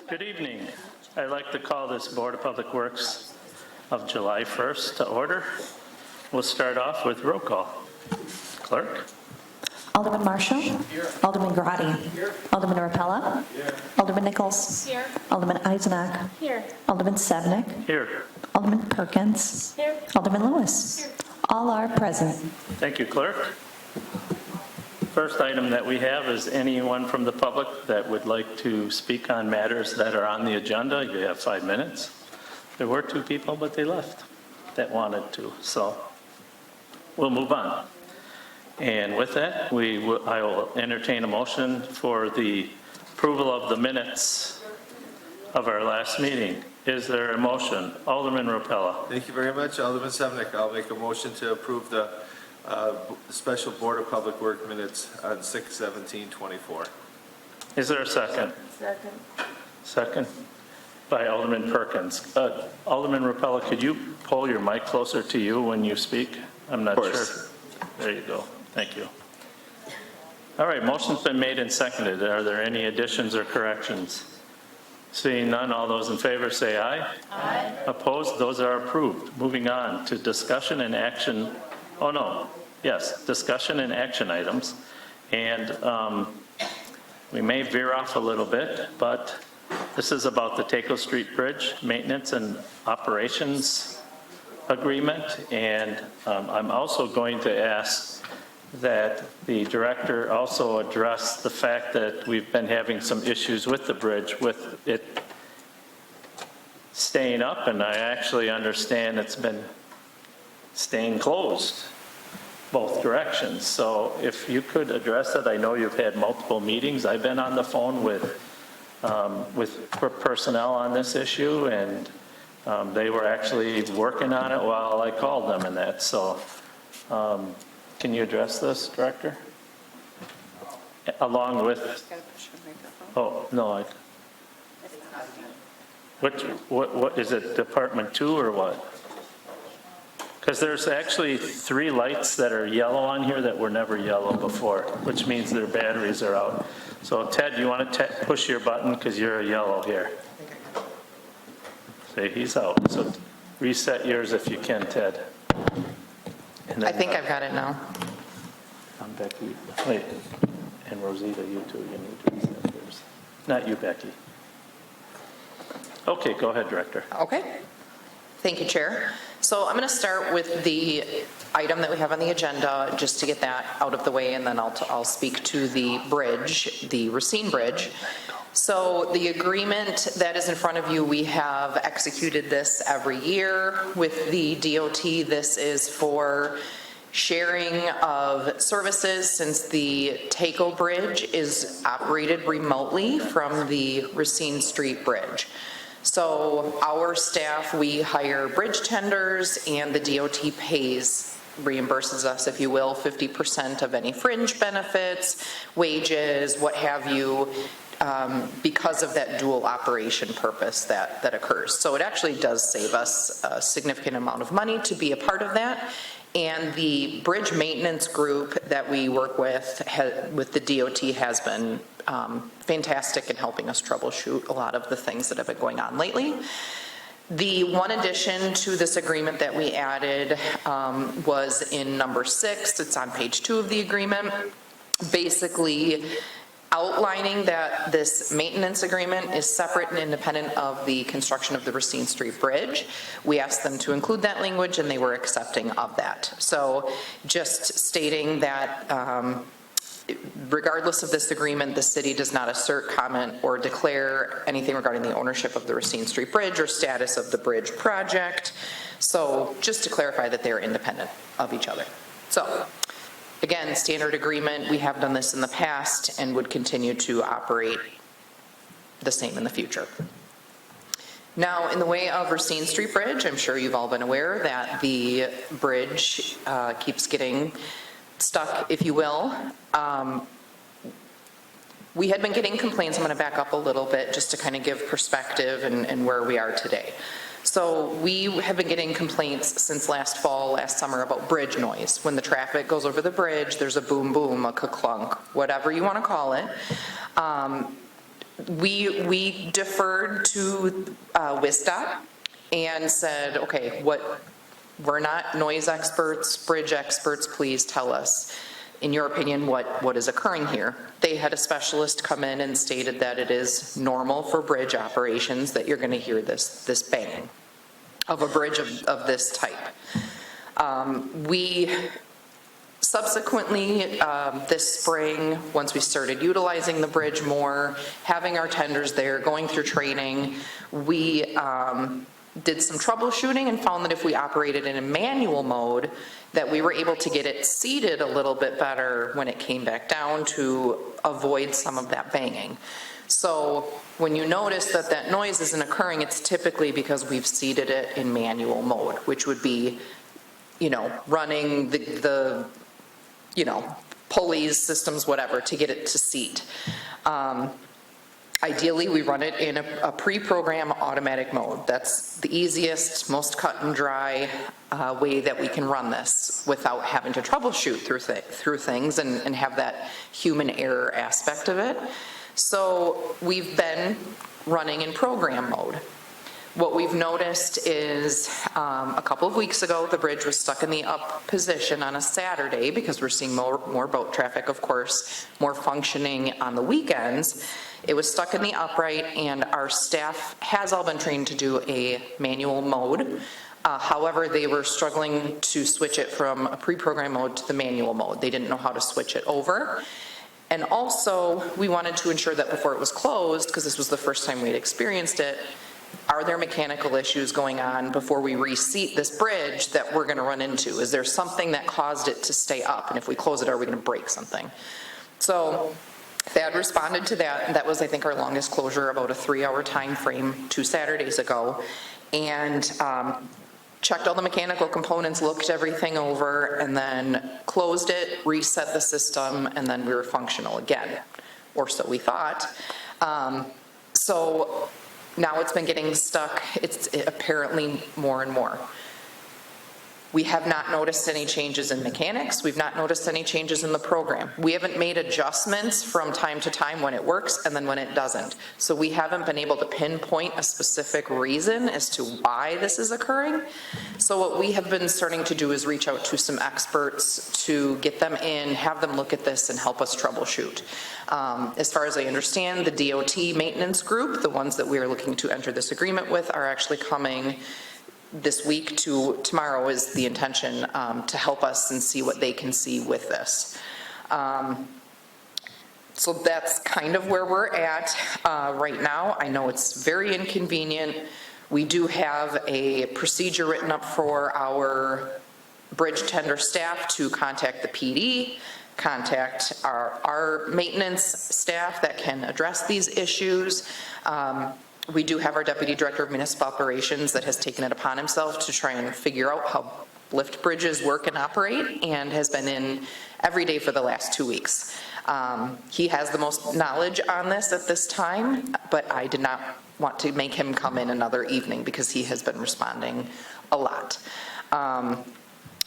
Good evening. I'd like to call this Board of Public Works of July 1st to order. We'll start off with roll call. Clerk? Alderman Marshall. Here. Alderman Grotti. Here. Alderman Rapella. Here. Alderman Nichols. Here. Alderman Eisenach. Here. Alderman Sevenick. Here. Alderman Perkins. Here. Alderman Lewis. Here. All are present. Thank you, Clerk. First item that we have is anyone from the public that would like to speak on matters that are on the agenda. You have 5 minutes. There were 2 people, but they left that wanted to, so we'll move on. And with that, I will entertain a motion for the approval of the minutes of our last meeting. Is there a motion? Alderman Rapella. Thank you very much, Alderman Sevenick. I'll make a motion to approve the Special Board of Public Work minutes on 6/17/24. Is there a second? Second. Second by Alderman Perkins. Alderman Rapella, could you pull your mic closer to you when you speak? I'm not sure. There you go. Thank you. All right, motion's been made and seconded. Are there any additions or corrections? Seeing none, all those in favor say aye. Aye. Opposed? Those are approved. Moving on to discussion and action. Oh, no. Yes, discussion and action items. And we may veer off a little bit, but this is about the Taco Street Bridge Maintenance and Operations Agreement. And I'm also going to ask that the director also address the fact that we've been having some issues with the bridge, with it staying up, and I actually understand it's been staying closed both directions. So if you could address it, I know you've had multiple meetings. I've been on the phone with personnel on this issue, and they were actually working on it while I called them and that. So can you address this, Director? Along with, oh, no, what is it, Department 2 or what? Because there's actually 3 lights that are yellow on here that were never yellow before, which means their batteries are out. So Ted, you want to push your button because you're a yellow here. See, he's out. So reset yours if you can, Ted. And then, I think I've got it now. I'm Becky. Wait, and Rosita, you too. You need to reset yours. Not you, Becky. Okay, go ahead, Director. Okay. Thank you, Chair. So I'm going to start with the item that we have on the agenda, just to get that out of the way, and then I'll speak to the bridge, the Racine Bridge. So the agreement that is in front of you, we have executed this every year with the DOT. This is for sharing of services, since the Taco Bridge is operated remotely from the Racine Street Bridge. So our staff, we hire bridge tenders, and the DOT reimburses us, if you will, 50% of any fringe benefits, wages, what have you, because of that dual operation purpose that occurs. So it actually does save us a significant amount of money to be a part of that. And the bridge maintenance group that we work with the DOT has been fantastic in helping us troubleshoot a lot of the things that have been going on lately. The one addition to this agreement that we added was in number 6. It's on page 2 of the agreement, basically outlining that this maintenance agreement is separate and independent of the construction of the Racine Street Bridge. We asked them to include that language, and they were accepting of that. So just stating that regardless of this agreement, the city does not assert, comment, or declare anything regarding the ownership of the Racine Street Bridge or status of the bridge project. So just to clarify that they're independent of each other. So again, standard agreement. We have done this in the past and would continue to operate the same in the future. Now, in the way of Racine Street Bridge, I'm sure you've all been aware that the bridge keeps getting stuck, if you will. We had been getting complaints. I'm going to back up a little bit just to kind of give perspective and where we are today. So we have been getting complaints since last fall, last summer, about bridge noise. When the traffic goes over the bridge, there's a boom boom, a ka-clunk, whatever you want to call it. we deferred to WISDOT and said, okay, we're not noise experts, bridge experts, please tell us, in your opinion, what is occurring here. They had a specialist come in and stated that it is normal for bridge operations that you're going to hear this bang of a bridge of this type. We subsequently, this spring, once we started utilizing the bridge more, having our tenders there, going through training, we did some troubleshooting and found that if we operated in a manual mode, that we were able to get it seated a little bit better when it came back down to avoid some of that banging. So when you notice that that noise isn't occurring, it's typically because we've seated it in manual mode, which would be, running the pulleys, systems, whatever, to get it to seat. Ideally, we run it in a pre-program automatic mode. That's the easiest, most cut and dry way that we can run this without having to troubleshoot through things and have that human error aspect of it. So we've been running in program mode. What we've noticed is a couple of weeks ago, the bridge was stuck in the up position on a Saturday because we're seeing more boat traffic, of course, more functioning on the weekends. It was stuck in the upright, and our staff has all been trained to do a manual mode. However, they were struggling to switch it from a pre-program mode to the manual mode. They didn't know how to switch it over. And also, we wanted to ensure that before it was closed, because this was the first time we'd experienced it, are there mechanical issues going on before we reseat this bridge that we're going to run into? Is there something that caused it to stay up? And if we close it, are we going to break something? So Thad responded to that, and that was, I think, our longest closure, about a 3-hour time frame 2 Saturdays ago, and checked all the mechanical components, looked everything over, and then closed it, reset the system, and then we were functional again, or so we thought. So now it's been getting stuck. It's apparently more and more. We have not noticed any changes in mechanics. We've not noticed any changes in the program. We haven't made adjustments from time to time when it works and then when it doesn't. So we haven't been able to pinpoint a specific reason as to why this is occurring. So what we have been starting to do is reach out to some experts to get them in, have them look at this and help us troubleshoot. As far as I understand, the DOT maintenance group, the ones that we are looking to enter this agreement with, are actually coming this week to tomorrow is the intention, to help us and see what they can see with this. So that's kind of where we're at right now. I know it's very inconvenient. We do have a procedure written up for our bridge tender staff to contact the PD, contact our maintenance staff that can address these issues. We do have our Deputy Director of Municipal Operations that has taken it upon himself to try and figure out how lift bridges work and operate, and has been in every day for the last 2 weeks. He has the most knowledge on this at this time, but I did not want to make him come in another evening because he has been responding a lot.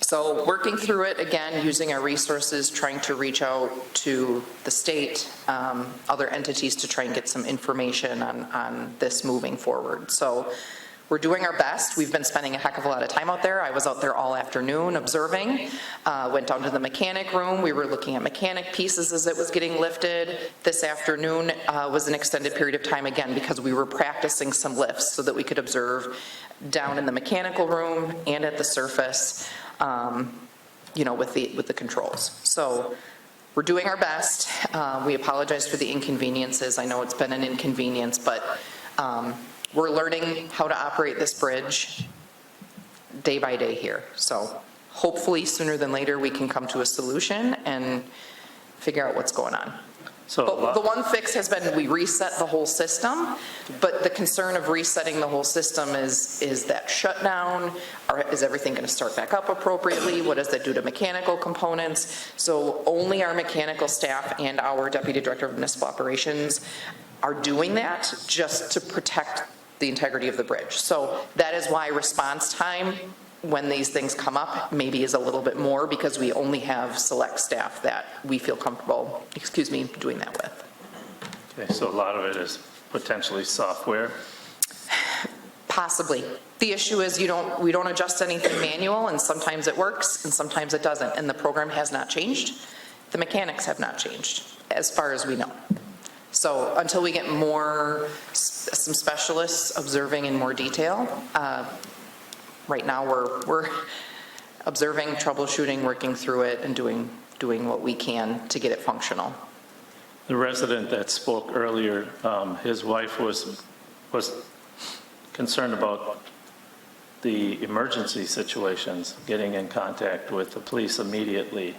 So working through it, again, using our resources, trying to reach out to the state, other entities to try and get some information on this moving forward. So we're doing our best. We've been spending a heck of a lot of time out there. I was out there all afternoon observing, went down to the mechanic room. We were looking at mechanic pieces as it was getting lifted. This afternoon was an extended period of time again because we were practicing some lifts so that we could observe down in the mechanical room and at the surface, with the controls. So we're doing our best. We apologize for the inconveniences. I know it's been an inconvenience, but we're learning how to operate this bridge day by day here. So hopefully sooner than later we can come to a solution and figure out what's going on. So But the one fix has been we reset the whole system, but the concern of resetting the whole system is that shutdown, or is everything going to start back up appropriately? What does that do to mechanical components? So only our mechanical staff and our Deputy Director of Municipal Operations are doing that just to protect the integrity of the bridge. So that is why response time when these things come up maybe is a little bit more, because we only have select staff that we feel comfortable, doing that with. Okay, so a lot of it is potentially software. Possibly. The issue is we don't adjust anything manual, and sometimes it works and sometimes it doesn't. And the program has not changed. The mechanics have not changed, as far as we know. So until we get some specialists observing in more detail, right now we're observing, troubleshooting, working through it, and doing what we can to get it functional. The resident that spoke earlier, his wife was concerned about the emergency situations, getting in contact with the police immediately.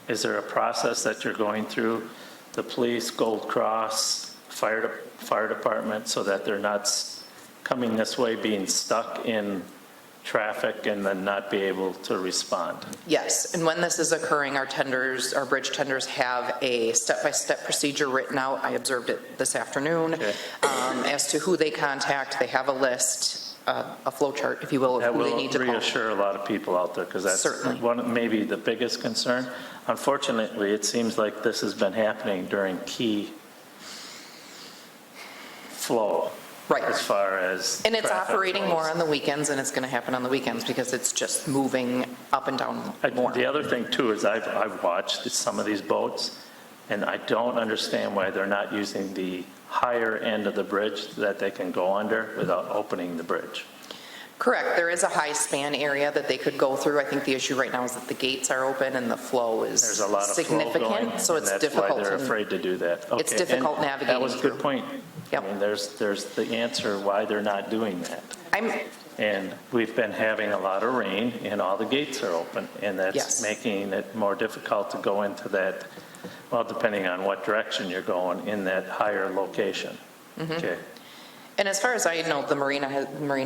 Is there a process that you're going through, the police, Gold Cross, fire department, so that they're not coming this way, being stuck in traffic and then not be able to respond? Yes, and when this is occurring, our bridge tenders have a step-by-step procedure written out. I observed it this afternoon. Okay. As to who they contact. They have a list, a flow chart, if you will, of That who they will need to call. reassure a lot of people out there, because that's Certainly. maybe the biggest concern. Unfortunately, it seems like this has been happening during key flow. Right. As far as. And it's traffic operating flows. more on the weekends, and it's going to happen on the weekends because it's just moving up and down more. The other thing too is I've watched some of these boats, and I don't understand why they're not using the higher end of the bridge that they can go under without opening the bridge. Correct. There is a high span area that they could go through. I think the issue right now is that the gates are open and the flow is There's a lot of flow significant, going, so and it's that's difficult. why they're to- afraid to do that. It's Okay, difficult and navigating That was a through. good point. Yep. I mean, there's the answer why they're not doing that. I'm, And we've been having a lot of rain and all the gates are open, and that's Yes. making it more difficult to go into that, well, depending on what direction you're going, in that higher location. Mm-hmm. Okay. And as far as I know, the marina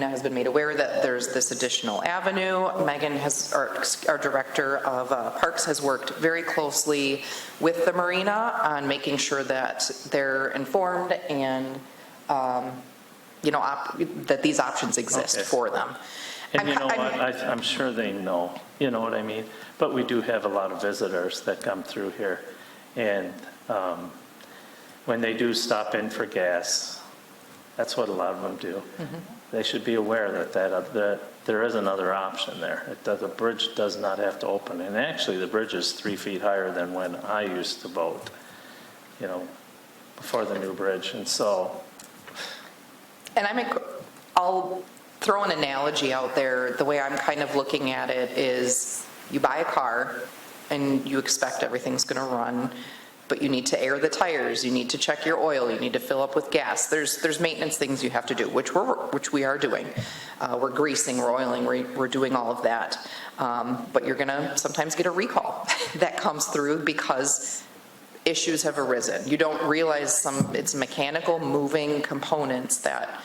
has been made aware that there's this additional avenue. Megan our director of parks, has worked very closely with the marina on making sure that they're informed and, that these options exist Okay. for them. And you know what, I'm- I'm sure they know, you know what I mean? But we do have a lot of visitors that come through here, and when they do stop in for gas, that's what a lot of them do. They should be aware that there is another option there. The bridge does not have to open, and actually, the bridge is 3 feet higher than when I used to boat, before the new bridge, and so, And I'll throw an analogy out there. The way I'm kind of looking at it is you buy a car and you expect everything's going to run, but you need to air the tires, you need to check your oil, you need to fill up with gas. There's maintenance things you have to do, which we are doing. We're greasing, we're oiling, we're doing all of that. But you're going to sometimes get a recall that comes through because issues have arisen. You don't realize it's mechanical moving components that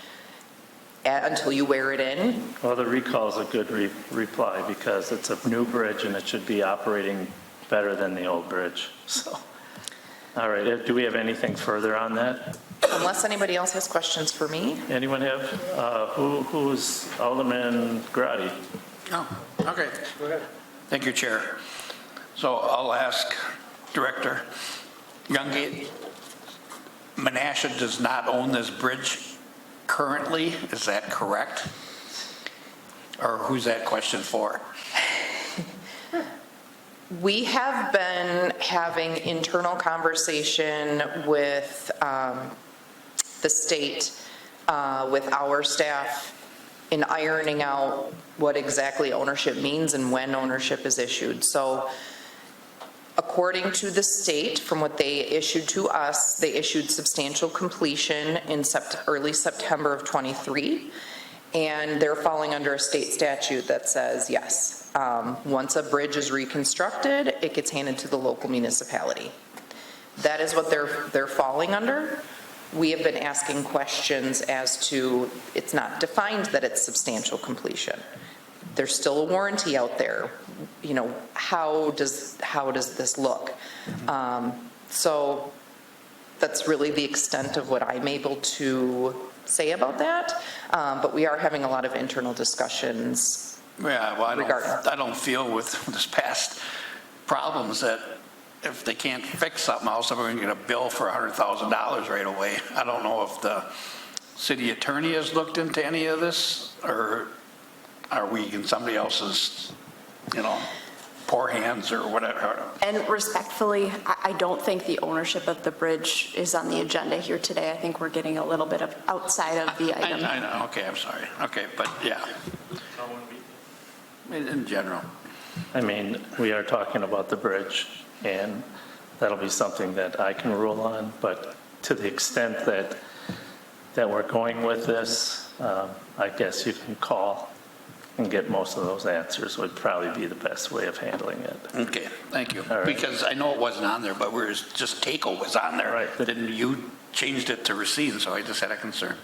until you wear it in. well, the recall is a good reply, because it's a new bridge and it should be operating better than the old bridge, so. All right, do we have anything further on that? Unless anybody else has questions for me. Anyone have, who's Alderman Grady? Oh, okay. Go ahead. Thank you, Chair. So I'll ask Director Youngate, Menasha does not own this bridge currently, is that correct? Or who's that question for? We have been having internal conversation with the state, with our staff, in ironing out what exactly ownership means and when ownership is issued. So according to the state, from what they issued to us, they issued substantial completion in early September of '23, and they're falling under a state statute that says, yes, once a bridge is reconstructed, it gets handed to the local municipality. That is what they're falling under. We have been asking questions as to, it's not defined that it's substantial completion. There's still a warranty out there. How does this look? So that's really the extent of what I'm able to say about that. But we are having a lot of internal discussions. Yeah, well, Regarding. I don't feel with this past problems that if they can't fix something else, if we're going to get a bill for $100,000 right away. I don't know if the city attorney has looked into any of this, or are we in somebody else's, poor hands or whatever. And respectfully, I don't think the ownership of the bridge is on the agenda here today. I think we're getting a little bit of outside of the item. I know, okay, I'm sorry. Okay, but yeah. In general. I mean, we are talking about the bridge, and that'll be something that I can rule on, but to the extent that we're going with this, I guess you can call and get most of those answers would probably be the best way of handling it. Okay, thank you. All right. Because I know it wasn't on there, but just TACO was on there. Right. Then you changed it to Racine, so I just had a concern.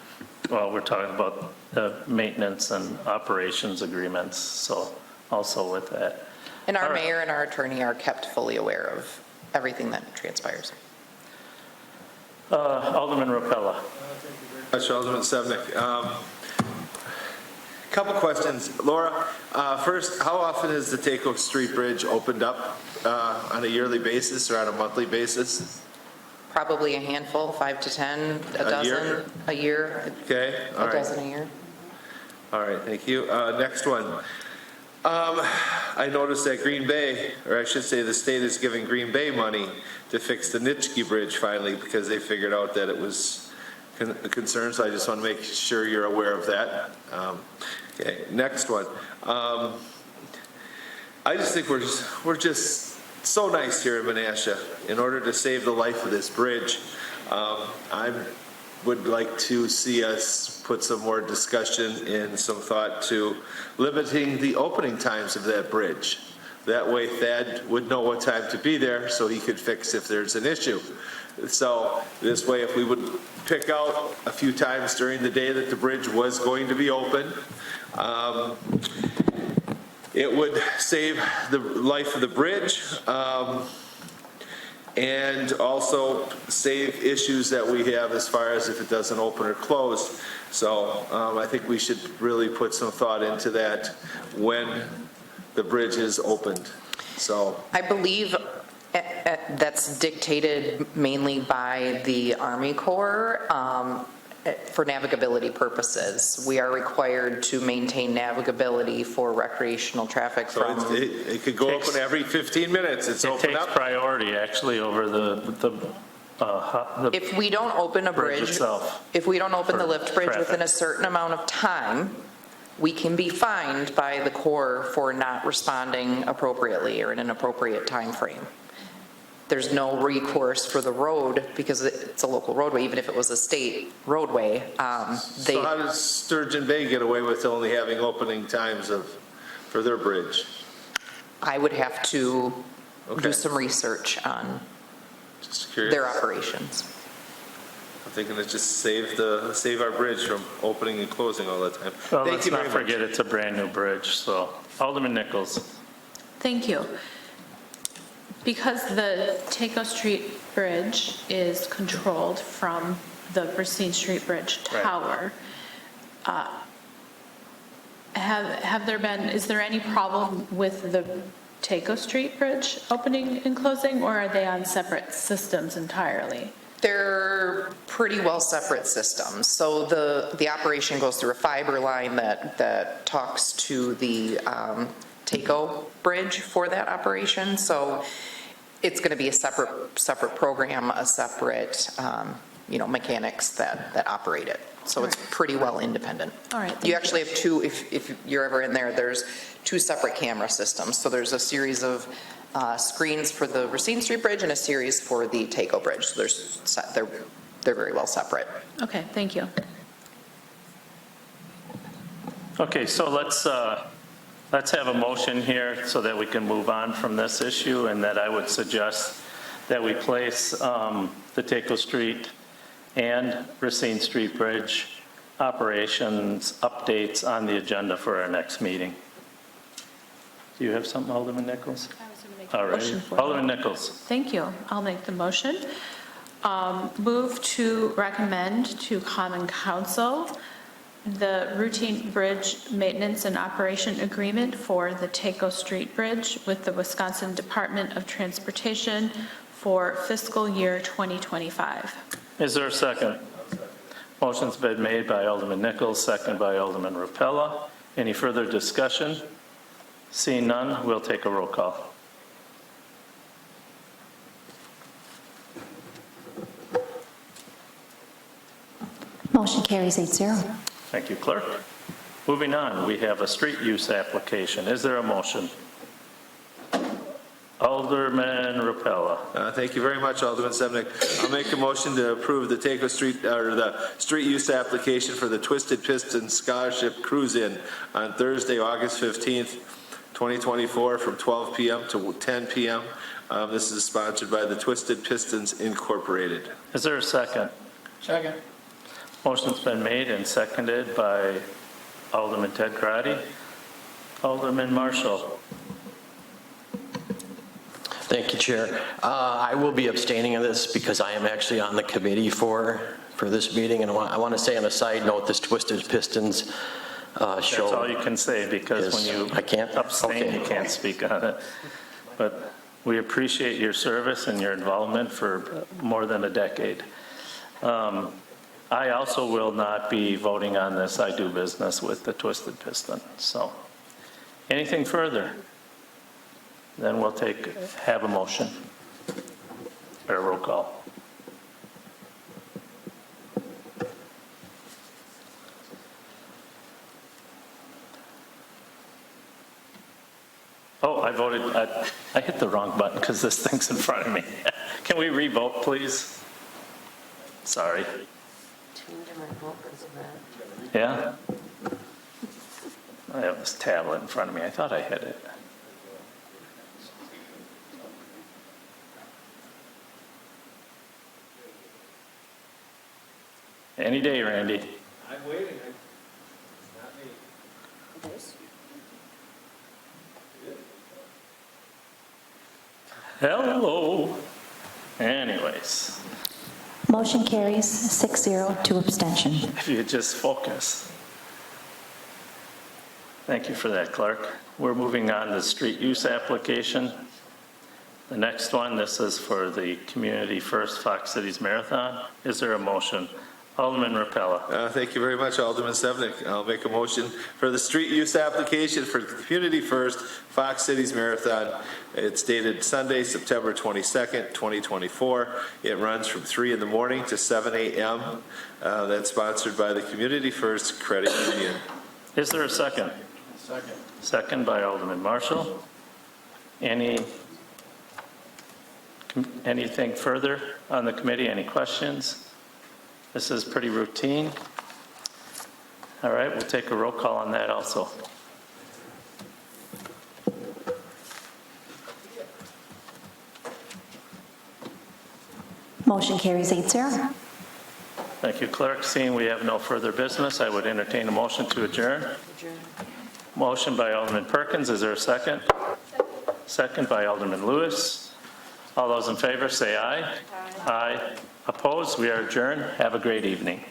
Well, we're talking about the maintenance and operations agreements, so also with that. And our All right. mayor and our attorney are kept fully aware of everything that transpires. Alderman Rapella. Alderman Sevenick. Couple questions. Laura, first, how often is the TACO Street Bridge opened up on a yearly basis or on a monthly basis? Probably a handful, 5 to 10, a dozen a year. Okay, all A right. dozen a year. All right, thank you. Next one. I noticed that Green Bay, or I should say the state is giving Green Bay money to fix the Nitschke Bridge finally because they figured out that it was a concern, so I just want to make sure you're aware of that. Okay, next one. I just think we're just so nice here in Menasha. In order to save the life of this bridge, I would like to see us put some more discussion and some thought to limiting the opening times of that bridge. That way Thad would know what time to be there so he could fix if there's an issue. So this way, if we would pick out a few times during the day that the bridge was going to be open, it would save the life of the bridge and also save issues that we have as far as if it doesn't open or close. So I think we should really put some thought into that when the bridge is opened. So I believe that's dictated mainly by the Army Corps for navigability purposes. We are required to maintain navigability for recreational traffic So from. it could go open every 15 minutes. It's It open takes up. priority actually over the If we don't open a bridge bridge, itself. if we don't open the For lift bridge within a traffic. certain amount of time, we can be fined by the Corps for not responding appropriately or in an appropriate time frame. There's no recourse for the road because it's a local roadway, even if it was a state roadway. So how does Sturgeon Bay get away with only having opening times for their bridge? I would have to Okay. do some research on Just curious. their operations. I'm thinking it just save our bridge from opening and closing all the time. Well, Thank let's you not very much. forget it's a brand-new bridge, so. Alderman Nichols. Thank you. Because the TACO Street Bridge is controlled from the Racine Street Bridge Right. tower, is there any problem with the TACO Street Bridge opening and closing, or are they on separate systems entirely? They're pretty well separate systems. So the operation goes through a fiber line that talks to the TACO bridge for that operation. So it's going to be a separate program, a separate, mechanics that operate it. So it's pretty well independent. All right, thank You you. actually have two, if you're ever in there, there's two separate camera systems. So there's a series of screens for the Racine Street Bridge and a series for the TACO Bridge. So they're very well separate. Okay, thank you. Okay, so let's have a motion here so that we can move on from this issue, and that I would suggest that we place the TACO Street and Racine Street Bridge operations updates on the agenda for our next meeting. Do you have something, Alderman Nichols? I was going to make a All motion right, for that. Alderman Nichols. Thank you. I'll make the motion. Move to recommend to Common Council the routine bridge maintenance and operation agreement for the Taco Street Bridge with the Wisconsin Department of Transportation for fiscal year 2025. Is there a second? Motion's been made by Alderman Nichols, second by Alderman Rapella. Any further discussion? Seeing none, we'll take a roll call. Motion carries 8-0. Thank you, Clerk. Moving on, we have a street use application. Is there a motion? Alderman Rapella. Thank you very much, Alderman Semnick. I'll make a motion to approve the Taco Street, or the street use application for the Twisted Pistons Scholarship Cruise-In on Thursday, August 15th, 2024, from 12 p.m. to 10 p.m. This is sponsored by the Twisted Pistons Incorporated. Is there a second? Second. Motion's been made and seconded by Alderman Ted Grady. Alderman Marshall. Thank you, Chair. I will be abstaining on this because I am actually on the committee for this meeting. And I want to say on a side note, this Twisted Pistons show. That's all you can say, because when you I can't? abstain, Okay. you can't speak on it. But we appreciate your service and your involvement for more than a decade. I also will not be voting on this. I do business with the Twisted Piston. So anything further? Then we'll have a motion or a roll call. Oh, I voted, I hit the wrong button because this thing's in front of me. Can we re-vote, please? Sorry. Yeah? I have this tablet in front of me. I thought I hit it. Any day, Randy. I'm waiting. It's not me. Hello. Anyways, Motion carries 6-0, 2 abstention. if you just focus. Thank you for that, Clark. We're moving on to street use application. The next one, this is for the Community First Fox Cities Marathon. Is there a motion? Alderman Rapella. Thank you very much, Alderman Semnick. I'll make a motion for the street use application for Community First Fox Cities Marathon. It's dated Sunday, September 22nd, 2024. It runs from 3 in the morning to 7 a.m. That's sponsored by the Community First Credit Union. Is there a second? Second. Second by Alderman Marshall. Anything further on the committee? Any questions? This is pretty routine. All right, we'll take a roll call on that also. Motion carries 8-0. Thank you, Clerk. Seeing we have no further business, I would entertain a motion to adjourn. Motion by Alderman Perkins. Is there a second? Second by Alderman Lewis. All those in favor say aye. Aye. Opposed? We are adjourned. Have a great evening.